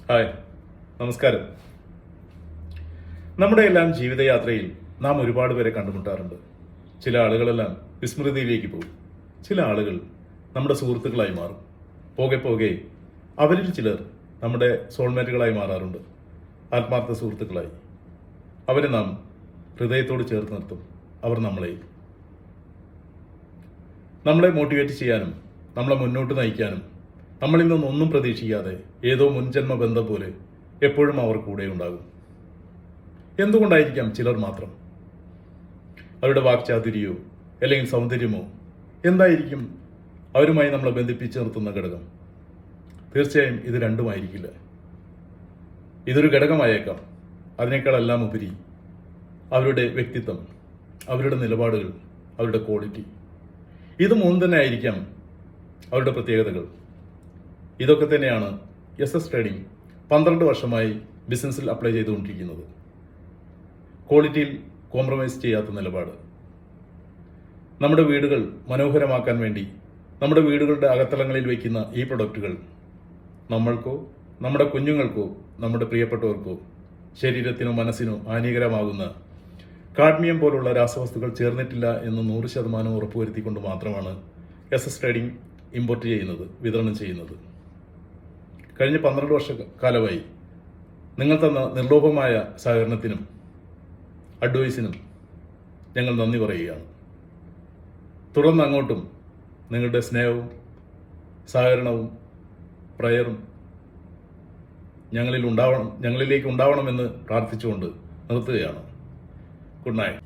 Hi, നമസ്കാരം. നമ്മുടെ എല്ലാം ജീവിതയാത്രയിൽ നാം ഒരുപാട് പേരെ കണ്ടുമുട്ടാറുണ്ട്. ചില ആളുകളെല്ലാം വിസ്മൃതിയിലേക്ക് പോകും. ചില ആളുകൾ നമ്മുടെ സുഹൃത്തുക്കളായി മാറും. പോകെ പോകെ അവരിൽ ചിലർ നമ്മുടെ സോൾമേറ്റുകളായി മാറാറുണ്ട്, ആത്മാർത്ഥ സുഹൃത്തുക്കളായി. അവരെ നാം ഹൃദയത്തോട് ചേർത്ത് നിർത്തും. അവർ നമ്മളെ മോട്ടിവേറ്റ് ചെയ്യാനും നമ്മളെ മുന്നോട്ട് നയിക്കാനും നമ്മളിൽ നിന്നൊന്നും പ്രതീക്ഷിക്കാതെ ഏതോ മുൻജന്മ ബന്ധം പോലെ എപ്പോഴും അവർ കൂടെ ഉണ്ടാകും. എന്തുകൊണ്ടായിരിക്കാം ചിലർ മാത്രം? അവരുടെ വാക്ചാതുര്യമോ അല്ലെങ്കിൽ സൗന്ദര്യമോ എന്തായിരിക്കും അവരുമായി നമ്മളെ ബന്ധിപ്പിച്ച് നിർത്തുന്ന ഘടകം? തീർച്ചയായും ഇത് രണ്ടുമായിരിക്കില്ല. ഇതൊരു ഘടകമായേക്കാം. അതിനേക്കാളെല്ലാം ഉപരി അവരുടെ വ്യക്തിത്വം, അവരുടെ നിലപാടുകൾ, അവരുടെ ക്വാളിറ്റി, ഇത് മൂന്ന് തന്നെ ആയിരിക്കാം അവരുടെ പ്രത്യേകതകൾ. ഇതൊക്കെ തന്നെയാണ് SS ട്രേഡിംഗ് 12 വർഷമായി ബിസിനസ്സിൽ അപ്ലൈ ചെയ്തുകൊണ്ടിരിക്കുന്നത്. ക്വാളിറ്റിയിൽ കോംപ്രമൈസ് ചെയ്യാത്ത നിലപാട്. നമ്മുടെ വീടുകൾ മനോഹരമാക്കാൻ വേണ്ടി നമ്മുടെ വീടുകളുടെ അകത്തളങ്ങളിൽ വയ്ക്കുന്ന ഈ പ്രൊഡക്റ്റുകൾ നമ്മൾക്കോ നമ്മുടെ കുഞ്ഞുങ്ങൾക്കോ നമ്മുടെ പ്രിയപ്പെട്ടവർക്കോ ശരീരത്തിനോ മനസ്സിനോ ഹാനികരമാകുന്ന കാഡ്മിയം പോലുള്ള രാസവസ്തുക്കൾ ചേർന്നിട്ടില്ല എന്ന് 100% ഉറപ്പുവരുത്തിക്കൊണ്ട് മാത്രമാണ് SS ട്രേഡിംഗ് ഇമ്പോർട്ട് ചെയ്യുന്നത്, വിതരണം ചെയ്യുന്നത്. കഴിഞ്ഞ 12 വർഷക്കാലമായി നിങ്ങൾ തന്ന നിർലോഭമായ സഹകരണത്തിനും അഡ്വൈസിനും ഞങ്ങൾ നന്ദി പറയുകയാണ്. തുടർന്ന് അങ്ങോട്ടും നിങ്ങളുടെ സ്നേഹവും സഹകരണവും പ്രയറും ഞങ്ങളിലേക്ക് ഉണ്ടാവണമെന്ന് പ്രാർത്ഥിച്ചുകൊണ്ട് നിർത്തുകയാണ്. Good night.